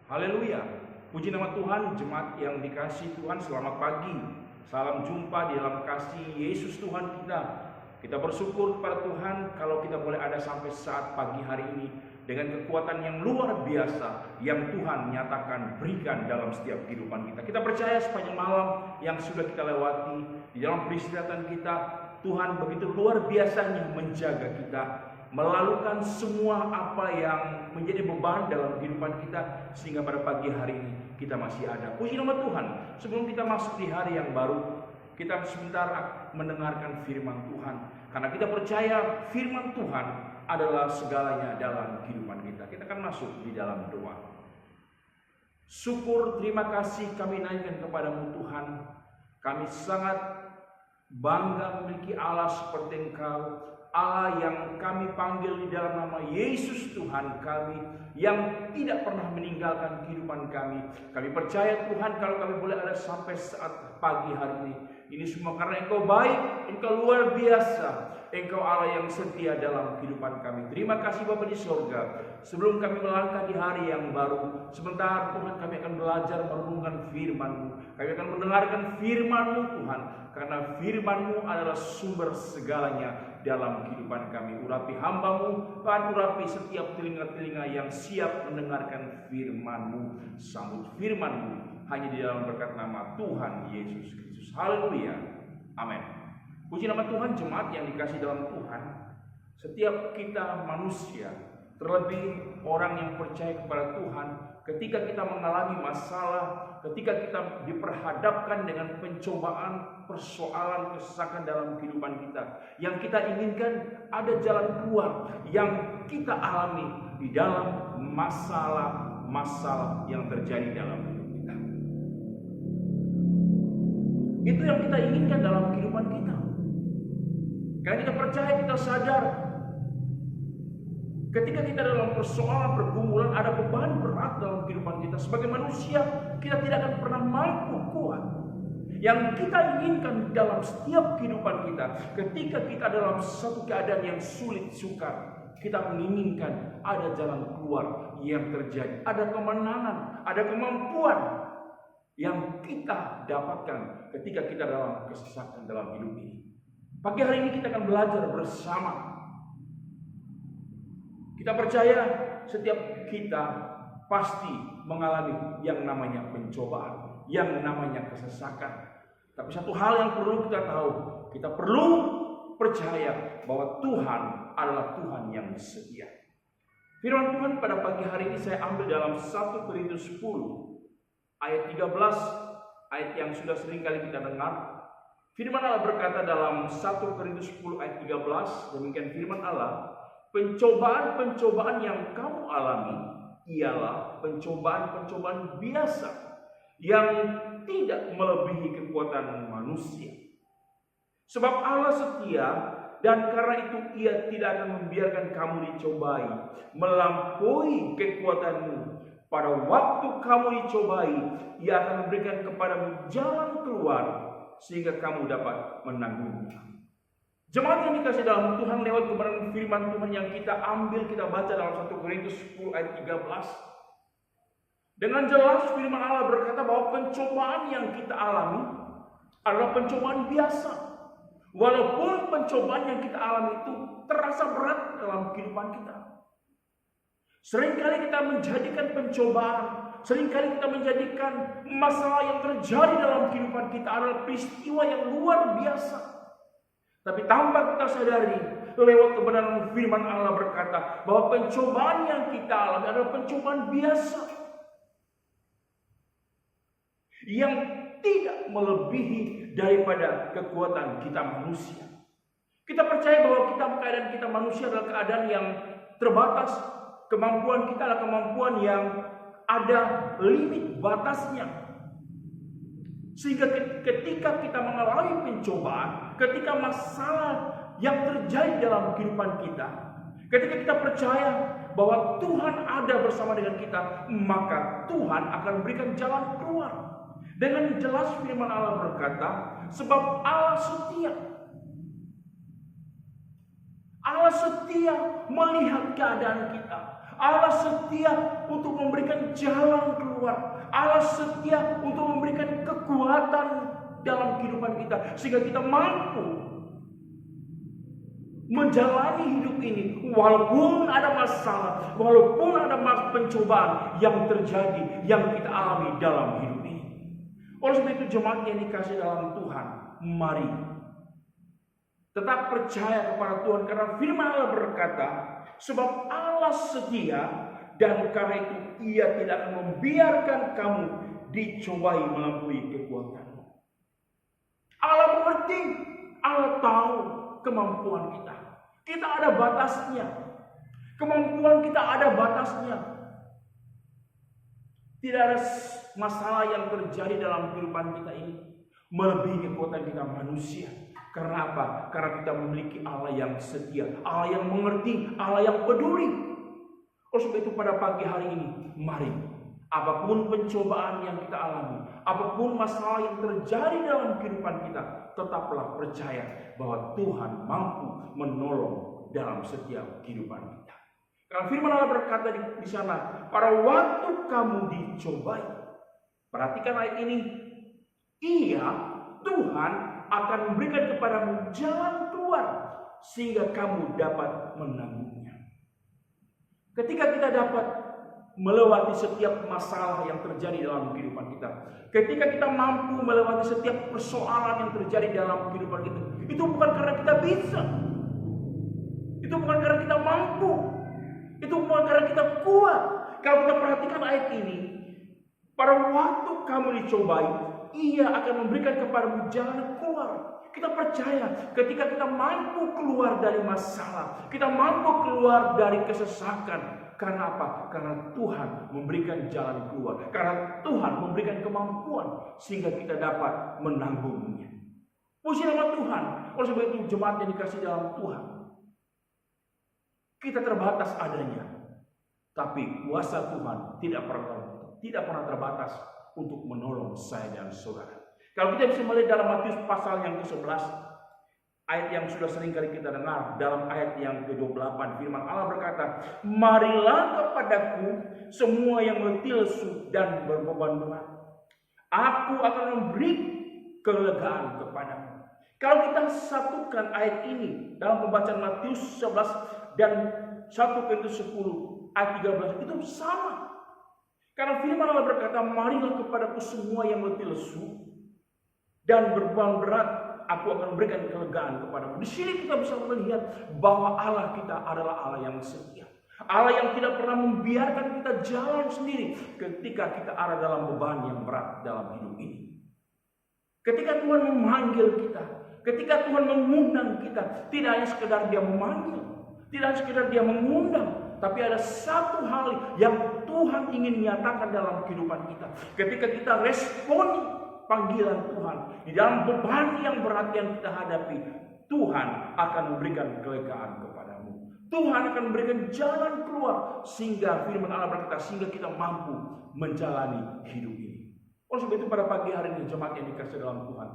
Haleluya. Puji nama Tuhan, jemaat yang dikasihi Tuhan, selamat pagi. Salam jumpa di dalam kasih Yesus Tuhan kita. Kita bersyukur kepada Tuhan kalau kita boleh ada sampai saat pagi hari ini dengan kekuatan yang luar biasa yang Tuhan nyatakan berikan dalam setiap kehidupan kita. Kita percaya sepanjang malam yang sudah kita lewati di dalam peristirahatan kita, Tuhan begitu luar biasanya menjaga kita, melalukan semua apa yang menjadi beban dalam kehidupan kita, sehingga pada pagi hari ini kita masih ada. Puji nama Tuhan. Sebelum kita masuk di hari yang baru, kita sebentar mendengarkan firman Tuhan, karena kita percaya firman Tuhan adalah segalanya dalam kehidupan kita. Kita akan masuk di dalam doa. Syukur, terima kasih kami naikkan kepadamu Tuhan. Kami sangat bangga memiliki Allah seperti Engkau, Allah yang kami panggil di dalam nama Yesus Tuhan kami, yang tidak pernah meninggalkan kehidupan kami. Kami percaya Tuhan kalau kami boleh ada sampai saat pagi hari ini semua karena Engkau baik, Engkau luar biasa, Engkau Allah yang setia dalam kehidupan kami. Terima kasih Bapa di sorga. Sebelum kami melangkah di hari yang baru, sebentar Tuhan kami akan belajar merenungkan firman-Mu. Kami akan mendengarkan firman-Mu Tuhan, karena firman-Mu adalah sumber segalanya dalam kehidupan kami. Urapi hamba-Mu, Tuhan, urapi setiap telinga-telinga yang siap mendengarkan firman-Mu. Sambut firman-Mu hanya di dalam berkat nama Tuhan Yesus Kristus. Haleluya. Amin. Puji nama Tuhan, jemaat yang dikasih dalam Tuhan. Setiap kita manusia, terlebih orang yang percaya kepada Tuhan, ketika kita mengalami masalah, ketika kita diperhadapkan dengan pencobaan, persoalan, kesesakan dalam kehidupan kita, yang kita inginkan ada jalan keluar yang kita alami di dalam masalah-masalah yang terjadi dalam hidup kita. Itu yang kita inginkan dalam kehidupan kita. Karena kita percaya, kita sadar, ketika kita dalam persoalan, pergumulan, ada beban berat dalam kehidupan kita. Sebagai manusia, kita tidak akan pernah mampu kuat. Yang kita inginkan dalam setiap kehidupan kita, ketika kita dalam satu keadaan yang sulit sukar, kita menginginkan ada jalan keluar yang terjadi, ada kemenangan, ada kemampuan yang kita dapatkan ketika kita dalam kesesakan dalam hidup ini. Pagi hari ini kita akan belajar bersama. Kita percaya setiap kita pasti mengalami yang namanya pencobaan, yang namanya kesesakan. Tapi satu hal yang perlu kita tahu, kita perlu percaya bahwa Tuhan adalah Tuhan yang setia. Firman Tuhan pada pagi hari ini saya ambil dalam 1 Korintus 10 ayat 13, ayat yang sudah sering kali kita dengar. Firman Allah berkata dalam 1 Korintus 10 ayat 13, demikian firman Allah, pencobaan-pencobaan yang kamu alami ialah pencobaan-pencobaan biasa yang tidak melebihi kekuatan manusia. Sebab Allah setia, dan karena itu Ia tidak akan membiarkan kamu dicobai melampaui kekuatanmu. Pada waktu kamu dicobai, Ia akan memberikan kepadamu jalan keluar sehingga kamu dapat menanggungnya. Jemaat yang dikasih dalam Tuhan, lewat kebenaran firman Tuhan yang kita ambil, kita baca dalam 1 Korintus 10 ayat 13. Dengan jelas firman Allah berkata bahwa pencobaan yang kita alami adalah pencobaan biasa. Walaupun pencobaan yang kita alami itu terasa berat dalam kehidupan kita. Seringkali kita menjadikan pencobaan, seringkali kita menjadikan masalah yang terjadi dalam kehidupan kita adalah peristiwa yang luar biasa. Tapi tanpa kita sadari, lewat kebenaran firman Allah berkata bahwa pencobaan yang kita alami adalah pencobaan biasa, yang tidak melebihi daripada kekuatan kita manusia. Kita percaya bahwa keadaan kita manusia adalah keadaan yang terbatas. Kemampuan kita adalah kemampuan yang ada limit batasnya. Sehingga ketika kita mengalami pencobaan, ketika masalah yang terjadi dalam kehidupan kita, ketika kita percaya bahwa Tuhan ada bersama dengan kita, maka Tuhan akan memberikan jalan keluar. Dengan jelas firman Allah berkata, sebab Allah setia. Allah setia melihat keadaan kita. Allah setia untuk memberikan jalan keluar. Allah setia untuk memberikan kekuatan dalam kehidupan kita, sehingga kita mampu menjalani hidup ini walaupun ada masalah, walaupun ada pencobaan yang terjadi, yang kita alami dalam hidup ini. Oleh sebab itu jemaat yang dikasih dalam Tuhan, mari tetap percaya kepada Tuhan, karena firman Allah berkata, sebab Allah setia dan karena itu Ia tidak akan membiarkan kamu dicobai melampaui kekuatanmu. Allah mengerti, Allah tahu kemampuan kita. Kita ada batasnya. Kemampuan kita ada batasnya. Tidak ada masalah yang terjadi dalam kehidupan kita ini melebihi kekuatan kita manusia. Karena apa? Karena kita memiliki Allah yang setia, Allah yang mengerti, Allah yang peduli. Oleh sebab itu pada pagi hari ini, mari apapun pencobaan yang kita alami, apapun masalah yang terjadi dalam kehidupan kita, tetaplah percaya bahwa Tuhan mampu menolong dalam setiap kehidupan kita. Karena firman Allah berkata di sana, pada waktu kamu dicobai. Perhatikan ayat ini. Tuhan akan memberikan kepadamu jalan keluar sehingga kamu dapat menanggungnya. Ketika kita dapat melewati setiap masalah yang terjadi dalam kehidupan kita, ketika kita mampu melewati setiap persoalan yang terjadi dalam kehidupan kita, itu bukan karena kita bisa, itu bukan karena kita mampu, itu bukan karena kita kuat. Kalau kita perhatikan ayat ini, pada waktu kamu dicobai, Ia akan memberikan kepadamu jalan keluar. Kita percaya ketika kita mampu keluar dari masalah, kita mampu keluar dari kesesakan. Karena apa? Karena Tuhan memberikan jalan keluar. Karena Tuhan memberikan kemampuan sehingga kita dapat menanggungnya. Puji nama Tuhan. Oleh sebab itu jemaat yang dikasih dalam Tuhan, kita terbatas adanya, tapi kuasa Tuhan tidak pernah terbatas untuk menolong saya dan saudara. Kalau kita bisa melihat dalam Matius pasal yang ke-11, ayat yang sudah sering kali kita dengar, dalam ayat yang ke-28, firman Allah berkata, marilah kepadaku semua yang letih lesu dan berbeban berat, aku akan memberi kelegaan kepadamu. Kalau kita satukan ayat ini dalam pembacaan Matius 11 dan 1 Korintus 10 ayat 13, itu sama. Karena firman Allah berkata, marilah kepadaku semua yang letih lesu dan berbeban berat, aku akan memberikan kelegaan kepadamu. Di sini kita bisa melihat bahwa Allah kita adalah Allah yang setia. Allah yang tidak pernah membiarkan kita jalan sendiri ketika kita ada dalam beban yang berat dalam hidup ini. Ketika Tuhan memanggil kita, ketika Tuhan mengundang kita, tidak hanya sekedar Dia memanggil, tidak hanya sekedar Dia mengundang, tapi ada satu hal yang Tuhan ingin nyatakan dalam kehidupan kita. Ketika kita responi panggilan Tuhan di dalam beban yang berat yang kita hadapi, Tuhan akan memberikan kelegaan kepadamu. Tuhan akan memberikan jalan keluar sehingga firman Allah berkata, sehingga kita mampu menjalani hidup ini. Oleh sebab itu pada pagi hari ini jemaat yang dikasih dalam Tuhan,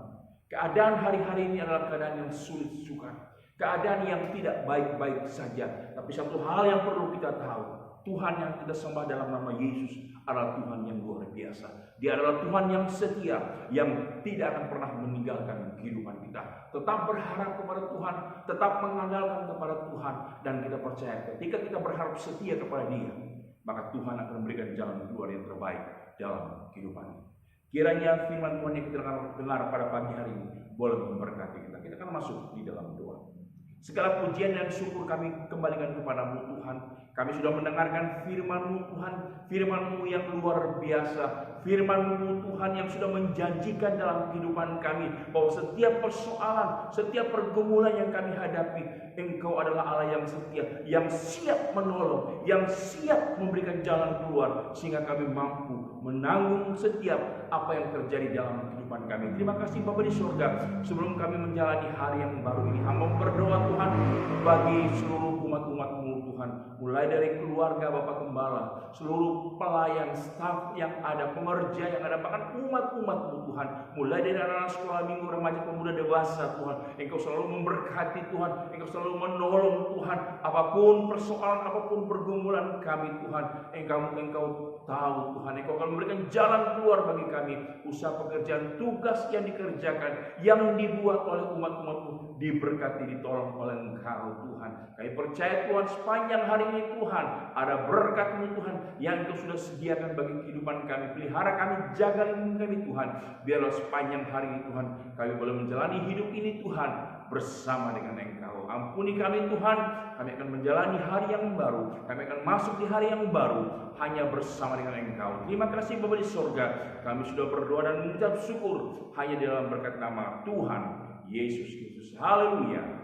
keadaan hari-hari ini adalah keadaan yang sulit sukar. Keadaan yang tidak baik-baik saja. Tapi satu hal yang perlu kita tahu, Tuhan yang kita sembah dalam nama Yesus adalah Tuhan yang luar biasa. Dia adalah Tuhan yang setia, yang tidak akan pernah meninggalkan kehidupan kita. Tetap berharap kepada Tuhan, tetap mengandalkan kepada Tuhan, dan kita percaya ketika kita berharap setia kepada Dia, maka Tuhan akan memberikan jalan keluar yang terbaik dalam kehidupan. Kiranya firman Tuhan yang kita dengar pada pagi hari ini boleh memberkati kita. Kita akan masuk di dalam doa. Segala pujian dan syukur kami kembalikan kepadamu Tuhan. Kami sudah mendengarkan firman-Mu Tuhan, firman-Mu yang luar biasa, firman-Mu Tuhan yang sudah menjanjikan dalam kehidupan kami bahwa setiap persoalan, setiap pergumulan yang kami hadapi, Engkau adalah Allah yang setia, yang siap menolong, yang siap memberikan jalan keluar sehingga kami mampu menanggung setiap apa yang terjadi dalam kehidupan kami. Terima kasih Bapa di surga. Sebelum kami menjalani hari yang baru ini, hamba berdoa Tuhan bagi seluruh umat-umat-Mu Tuhan Tuhan, mulai dari keluarga Bapak Gembala, seluruh pelayan, staf yang ada, pengerja yang ada, bahkan umat-umat-Mu Tuhan, mulai dari anak-anak sekolah minggu, remaja, pemuda, dewasa Tuhan, Engkau selalu memberkati Tuhan, Engkau selalu menolong Tuhan, apapun persoalan, apapun pergumulan kami Tuhan, Engkau tahu Tuhan, Engkau akan memberikan jalan keluar bagi kami, usaha pekerjaan, tugas yang dikerjakan, yang dibuat oleh umat-umat-Mu, diberkati, ditolong oleh Engkau Tuhan. Kami percaya Tuhan, sepanjang hari ini Tuhan, ada berkat-Mu Tuhan, yang Engkau sudah sediakan bagi kehidupan kami. Pelihara kami, jaga lindungi kami Tuhan. Biarlah sepanjang hari ini Tuhan, kami boleh menjalani hidup ini Tuhan, bersama dengan Engkau. Ampuni kami Tuhan, kami akan menjalani hari yang baru, kami akan masuk di hari yang baru, hanya bersama dengan Engkau. Terima kasih Bapa di surga, kami sudah berdoa dan mengucap syukur, hanya di dalam berkat nama Tuhan Yesus Kristus. Haleluya.